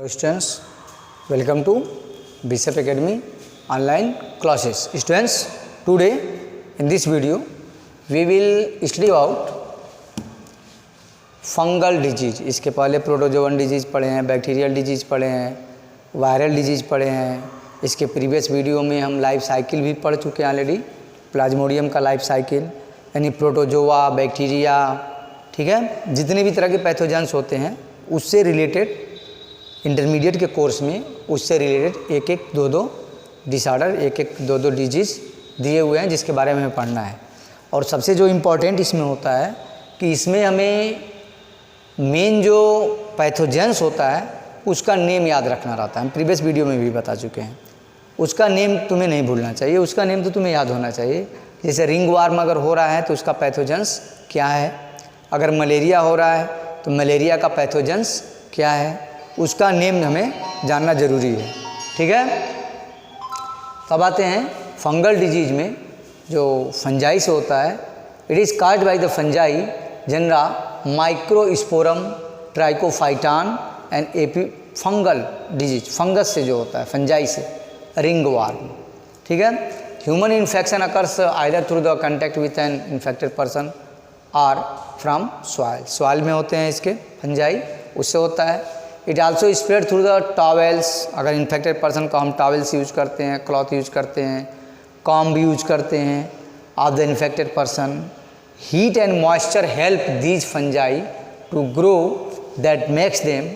Students, welcome to Bishop Academy online classes. Students, today in this video we will study about fungal disease. इसके पहले protozoan disease पढ़े हैं, bacterial disease पढ़े हैं, viral disease पढ़े हैं। इसके प्रीवियस वीडियो में हम लाइफ साइकिल भी पढ़ चुके हैं ऑलरेडी, प्लाज्मोडियम का लाइफ साइकिल, यानी प्रोटोजोआ, बैक्टीरिया, ठीक है, जितने भी तरह के पैथोजेंस होते हैं उससे रिलेटेड इंटरमीडिएट के कोर्स में उससे रिलेटेड एक एक दो डिसऑर्डर, एक एक दो डिजीज़ दिए हुए हैं जिसके बारे में हमें पढ़ना है। और सबसे जो इम्पोर्टेंट इसमें होता है कि इसमें हमें मेन जो पैथोजेंस होता है उसका नेम याद रखना रहता है। हम प्रीवियस वीडियो में भी बता चुके हैं, उसका नेम तुम्हें नहीं भूलना चाहिए, उसका नेम तो तुम्हें याद होना चाहिए। जैसे रिंगवार्म अगर हो रहा है तो उसका पैथोजेंस क्या है, अगर मलेरिया हो रहा है तो मलेरिया का पैथोजेंस क्या है, उसका नेम हमें जानना ज़रूरी है, ठीक है। तब आते हैं फंगल डिजीज में जो फंजाई से होता है। It is caused by the fungi genera microsporum trichophyton and एपी फंगल डिजीज, फंगस से जो होता है, फंजाई से, रिंगवार्म, ठीक है। Human infection occurs either through the contact with an infected person और फ्रॉम सॉइल, सॉइल में होते हैं इसके फंजाई, उससे होता है। It also spread through the towels, अगर इन्फेक्टेड पर्सन को हम टॉवेल्स यूज करते हैं, क्लॉथ यूज करते हैं, कॉम्ब यूज करते हैं of the infected person. Heat and moisture help these fungi to grow that makes them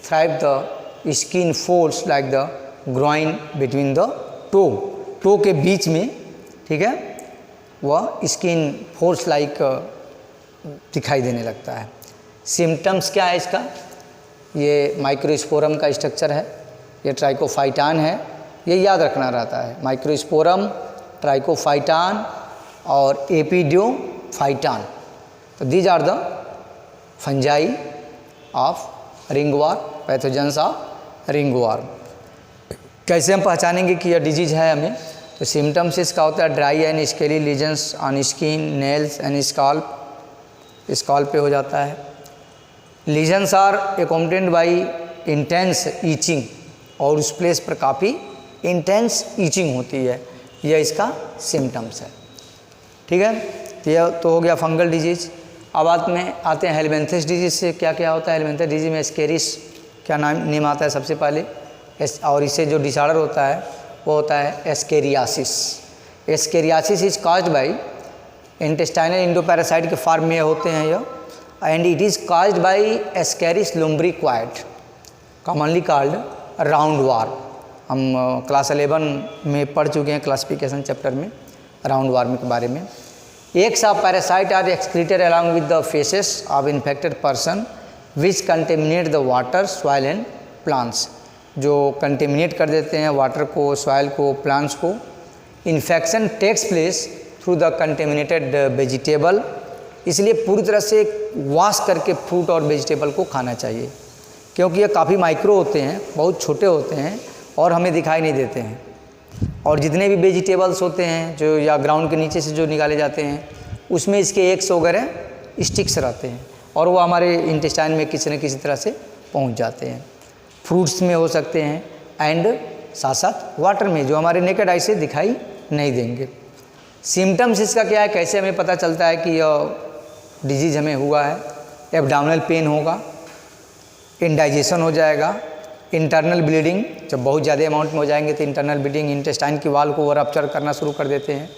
thrive the skin folds like the groin between the toe के बीच में, ठीक है, वह स्किन फोल्ड्स लाइक दिखाई देने लगता है। सिम्टम्स क्या है इसका, ये माइक्रोस्पोरम का स्ट्रक्चर है, ये ट्राइकोफाइटान है, ये याद रखना रहता है। माइक्रोस्पोरम, ट्राइकोफाइटान और एपिडियोफाइटान, तो these are the fungi of ringworm, pathogens of ringworm. कैसे हम पहचानेंगे कि यह डिजीज है हमें, तो सिम्टम्स इसका होता है dry and scaly lesions on skin, nails and scalp, scalp पे हो जाता है। Lesions are accompanied by intense itching, और उस प्लेस पर काफ़ी इंटेंस ईचिंग होती है, यह इसका सिम्टम्स है, ठीक है। तो यह तो हो गया फंगल डिजीज़। अब बाद में आते हैं हेलमिंथेस डिजीज़ से क्या क्या होता है। हेलमिंथेस डिजीज़ में एस्केरिस क्या नेम आता है सबसे पहले, और इससे जो डिसऑर्डर होता है वो होता है ascariasis. Ascariasis is caused by intestinal endoparasite के फॉर्म में होते हैं यह, and it is caused by Ascaris lumbricoid, commonly called roundworm। हम क्लास 11 में पढ़ चुके हैं क्लासिफिकेशन चैप्टर में राउंडवॉर्म के बारे में। Eggs of parasite are excreted along with the feces of infected person which contaminate the water, soil and plants, जो कंटेमिनेट कर देते हैं वाटर को, सॉइल को, प्लांट्स को। Infection takes place through the contaminated vegetable, इसलिए पूरी तरह से वॉश करके फ्रूट और वेजिटेबल को खाना चाहिए, क्योंकि ये काफ़ी माइक्रो होते हैं, बहुत छोटे होते हैं और हमें दिखाई नहीं देते हैं। और जितने भी वेजिटेबल्स होते हैं जो या ग्राउंड के नीचे से जो निकाले जाते हैं उसमें इसके एग्स वगैरह स्टिक्स रहते हैं और वो हमारे इंटेस्टाइन में किसी न किसी तरह से पहुंच जाते हैं। फ्रूट्स में हो सकते हैं एंड साथ साथ वाटर में, जो हमारे नेकेड आई से दिखाई नहीं देंगे। सिम्टम्स इसका क्या है, कैसे हमें पता चलता है कि यह डिजीज़ हमें हुआ है। एब्डोमिनल पेन होगा, इंडाइजेशन हो जाएगा, इंटरनल ब्लीडिंग, जब बहुत ज़्यादा अमाउंट में हो जाएंगे तो इंटरनल ब्लीडिंग, इंटेस्टाइन की वॉल को वो रप्चर करना शुरू कर देते हैं।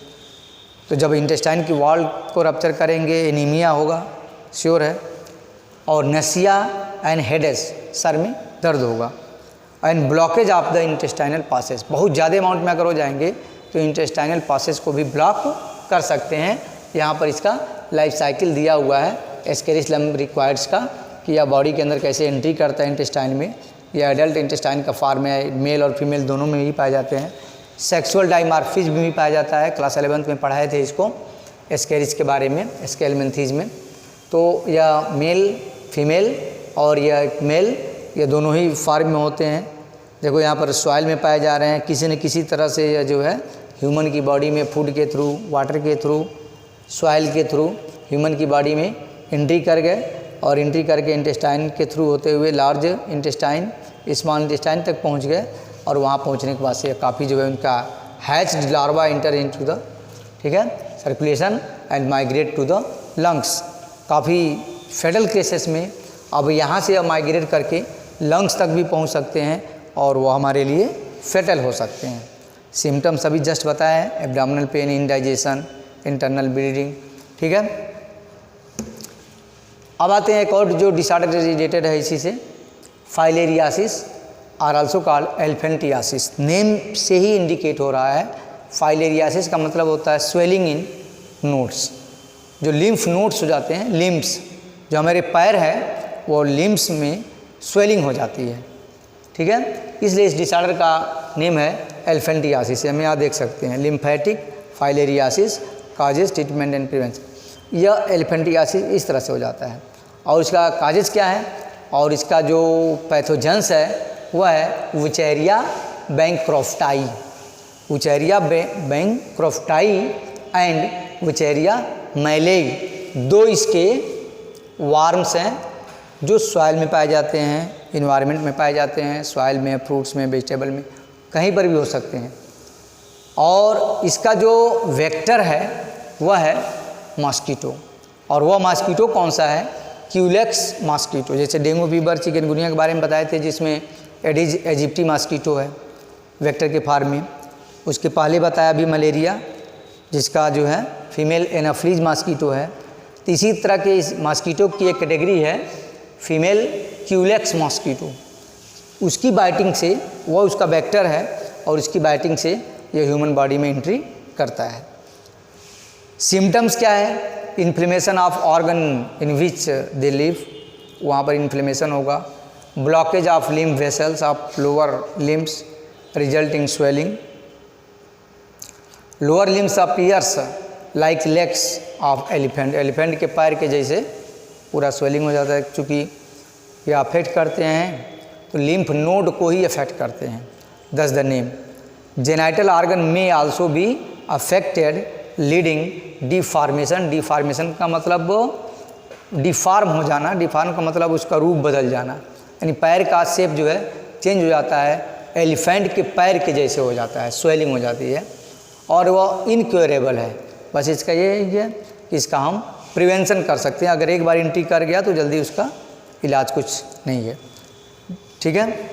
तो जब इंटेस्टाइन की वॉल को रप्चर करेंगे एनीमिया होगा, श्योर है। और नसिया एंड हेडेस, सर में दर्द होगा। And blockage of the intestinal passes, बहुत ज़्यादा अमाउंट में अगर हो जाएंगे तो इंटेस्टाइनल पासेस को भी ब्लॉक कर सकते हैं। यहाँ पर इसका लाइफ साइकिल दिया हुआ है एस्केरिस लम्ब्रिक्वाइड्स का, कि यह बॉडी के अंदर कैसे एंट्री करता है इंटेस्टाइन में। यह एडल्ट इंटेस्टाइन का फॉर्म है, मेल और फीमेल दोनों में ही पाए जाते हैं। सेक्सुअल डाइमॉर्फिज्म भी पाया जाता है, क्लास 11 में पढ़ाए थे इसको एस्केरिस के बारे में, एस्केलमेंथीज में। तो यह मेल फीमेल और यह मेल, ये दोनों ही फॉर्म में होते हैं। देखो यहाँ पर सॉइल में पाए जा रहे हैं, किसी न किसी तरह से यह जो है ह्यूमन की बॉडी में फूड के थ्रू, वाटर के थ्रू, सॉइल के थ्रू ह्यूमन की बॉडी में एंट्री कर गए और एंट्री करके इंटेस्टाइन के थ्रू होते हुए लार्ज इंटेस्टाइन स्मॉल इंटेस्टाइन तक पहुंच गए और वहाँ पहुंचने के बाद से काफ़ी जो है उनका hatched larva enter into the, ठीक है, circulation and migrate to the lungs. काफ़ी फेटल केसेस में अब यहाँ से अब माइग्रेट करके लंग्स तक भी पहुँच सकते हैं और वो हमारे लिए फेटल हो सकते हैं। सिम्टम्स अभी जस्ट बताया है, abdominal pain, indigestion, internal bleeding, ठीक है। अब आते हैं एक और जो डिसऑर्डर रिलेटेड है इसी से, filariasis are also called elephantiasis. Name से ही इंडिकेट हो रहा है, फाइलेरियासिस का मतलब होता है स्वेलिंग इन नोड्स। जो लिम्फ नोड्स हो जाते हैं, लिम्स जो हमारे पैर है वो लिम्स में स्वेलिंग हो जाती है, ठीक है, इसलिए इस डिसऑर्डर का नेम है एलिफेंटियासिस। हम यहाँ देख सकते हैं lymphatic filariasis causes treatment and prevention. यह एलिफेंटियासिस इस तरह से हो जाता है और इसका काजेस क्या है और इसका जो पैथोजेंस है वह है वुचेरिया बैंक्रॉफ्टाई, वुचेरिया बैंक्रॉफ्टाई एंड वुचेरिया मैलेई। दो इसके वार्म्स हैं जो सॉइल में पाए जाते हैं, इन्वायरमेंट में पाए जाते हैं, सॉइल में, फ्रूट्स में, वेजिटेबल में, कहीं पर भी हो सकते हैं। और इसका जो वेक्टर है वह है मॉस्किटो, और वह मॉस्किटो कौन सा है, क्यूलेक्स मॉस्किटो। जैसे डेंगू फीवर, चिकनगुनिया के बारे में बताए थे जिसमें एडिज एजिप्टी मॉस्किटो है वेक्टर के फॉर्म में। उसके पहले बताया अभी मलेरिया जिसका जो है फीमेल एनाफ्लीज मॉस्किटो है। तो इसी तरह के इस मॉस्किटो की एक कैटेगरी है फीमेल क्यूलेक्स मॉस्किटो। उसकी बाइटिंग से, वह उसका वेक्टर है और उसकी बाइटिंग से यह ह्यूमन बॉडी में एंट्री करता है। सिम्टम्स क्या है, inflammation of organ in which they live, वहाँ पर इन्फ्लेमेशन होगा। Blockage of lymph vessels of lower limbs resulting swelling. Lower limbs appears like legs of elephant, elephant के पैर के जैसे पूरा स्वेलिंग हो जाता है, चूँकि ये अफेक्ट करते हैं तो लिम्फ नोड को ही अफेक्ट करते हैं, दस द नेम। जेनाइटल ऑर्गन में also be affected leading deformation. Deformation का मतलब डिफॉर्म हो जाना, डिफॉर्म का मतलब उसका रूप बदल जाना, यानी पैर का शेप जो है चेंज हो जाता है, एलिफेंट के पैर के जैसे हो जाता है, स्वेलिंग हो जाती है और वह इनक्योरेबल है। बस इसका ये है कि इसका हम प्रिवेंशन कर सकते हैं, अगर एक बार एंट्री कर गया तो जल्दी उसका इलाज कुछ नहीं है, ठीक है।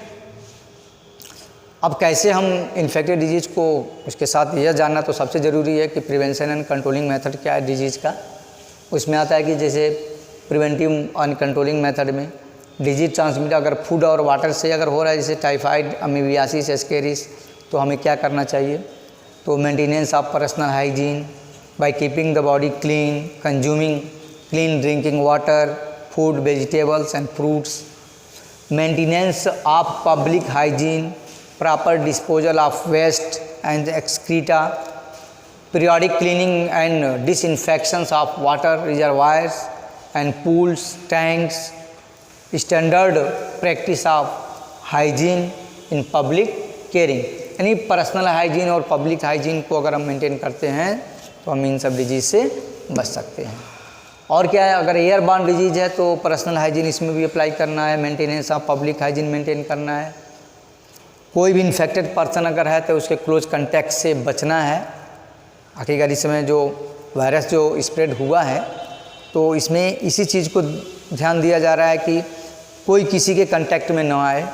अब कैसे हम इन्फेक्टेड डिजीज़ को, उसके साथ यह जानना तो सबसे ज़रूरी है कि प्रिवेंशन एंड कंट्रोलिंग मेथड क्या है डिजीज़ का। उसमें आता है कि जैसे प्रिवेंटिव एंड कंट्रोलिंग मेथड में डिजीज ट्रांसमिट अगर फूड और वाटर से अगर हो रहा है, जैसे टाइफाइड, अमीबियासिस, एस्केरिस, तो हमें क्या करना चाहिए, तो maintenance of personal hygiene by keeping the body clean, consuming clean drinking water, food, vegetables and fruits, maintenance of public hygiene, proper disposal of waste and excreta, periodic cleaning and disinfections of water reservoirs and pools, tanks, standard practice of hygiene in public caring। यानी personal hygiene और public hygiene को अगर हम maintain करते हैं तो हम इन सब डिजीज़ से बच सकते हैं। और क्या है, अगर एयर बॉर्न डिजीज़ है तो पर्सनल हाइजीन इसमें भी अप्लाई करना है, maintenance of public hygiene maintain करना है। कोई भी इन्फेक्टेड पर्सन अगर है तो उसके क्लोज कांटेक्ट से बचना है। आखिरकार इस समय जो वायरस जो स्प्रेड हुआ है तो इसमें इसी चीज़ को ध्यान दिया जा रहा है कि कोई किसी के कांटेक्ट में ना आए,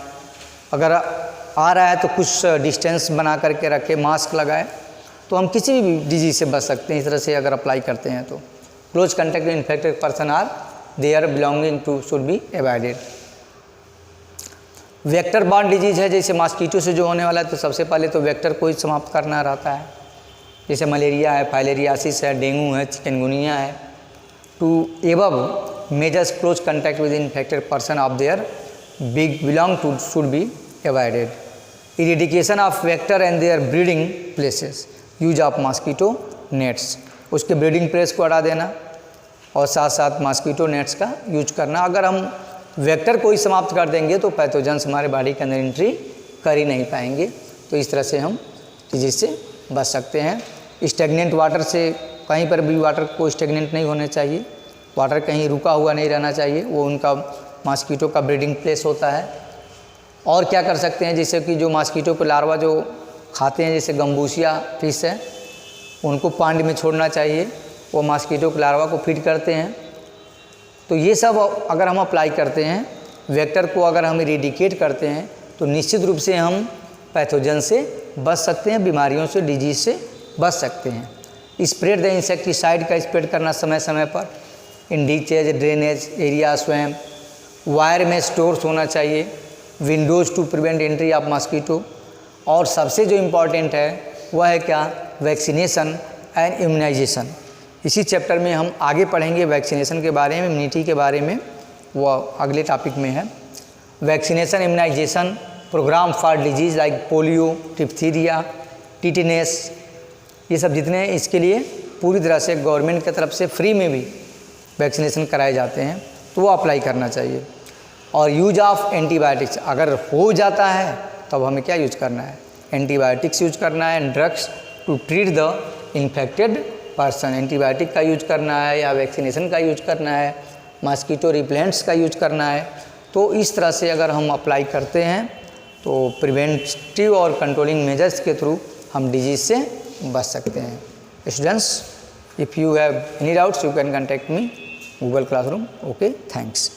अगर आ रहा है तो कुछ डिस्टेंस बना करके रखे, मास्क लगाए, तो हम किसी भी डिजीज़ से बच सकते हैं। इस तरह से अगर अप्लाई करते हैं तो क्लोज कांटेक्ट में infected person or their belonging to should be avoided. Vector borne disease है, जैसे मॉस्किटो से जो होने वाला है तो सबसे पहले तो वेक्टर को ही समाप्त करना रहता है। जैसे मलेरिया है, फाइलेरियासिस है, डेंगू है, चिकनगुनिया है। To above measures close contact with infected person of their belong to should be avoided. Eradication of vector and their breeding places, use of mosquito nets, उसके ब्रीडिंग प्लेस को हटा देना और साथ साथ मॉस्किटो नेट्स का use करना। अगर हम वेक्टर को ही समाप्त कर देंगे तो पैथोजेंस हमारे बॉडी के अंदर एंट्री कर ही नहीं पाएंगे। तो इस तरह से हम डिजीज से बच सकते हैं। स्टेगनेंट वाटर से, कहीं पर भी वाटर को स्टेगनेंट नहीं होने चाहिए, वाटर कहीं रुका हुआ नहीं रहना चाहिए, वो उनका मॉस्किटो का ब्रीडिंग प्लेस होता है। और क्या कर सकते हैं, जैसे कि जो मॉस्किटो के लार्वा जो खाते हैं, जैसे गम्बूसिया फिश है, उनको पानी में छोड़ना चाहिए, वो मॉस्किटो के लार्वा को फीड करते हैं। तो ये सब अगर हम अप्लाई करते हैं, वेक्टर को अगर हम इरेडिकेट करते हैं, तो निश्चित रूप से हम पैथोजन से बच सकते हैं, बीमारियों से, डिजीज से बच सकते हैं। स्प्रेड द इंसेक्टिसाइड का स्प्रेड करना समय समय पर, इन डीचेज, ड्रेनेज एरिया, स्वयं वायर में स्टोर्स होना चाहिए, Windows to prevent entry of mosquito. और सबसे जो इम्पॉर्टेंट है वह है क्या, वैक्सीनेशन एंड इम्यूनाइजेशन। इसी चैप्टर में हम आगे पढ़ेंगे वैक्सीनेशन के बारे में, इम्यूनिटी के बारे में, वो अगले टॉपिक में है। Vaccination immunization programme for disease like polio, diphtheria, tetanus, ये सब जितने हैं, इसके लिए पूरी तरह से गवर्नमेंट की तरफ से फ्री में भी वैक्सीनेशन कराए जाते हैं, तो वो अप्लाई करना चाहिए। और यूज ऑफ एंटीबायोटिक्स अगर हो जाता है तब हमें क्या यूज करना है, एंटीबायोटिक्स यूज करना है, drugs to treat the infected person. Antibiotic का यूज करना है या वैक्सीनेशन का यूज करना है, मॉस्किटो रिपेलेंट्स का यूज करना है। तो इस तरह से अगर हम अप्लाई करते हैं तो प्रिवेंटिव और कंट्रोलिंग मेजर्स के थ्रू हम डिजीज़ से बच सकते हैं। Students, if you have any doubts you can contact me Google classroom. Okay, thanks.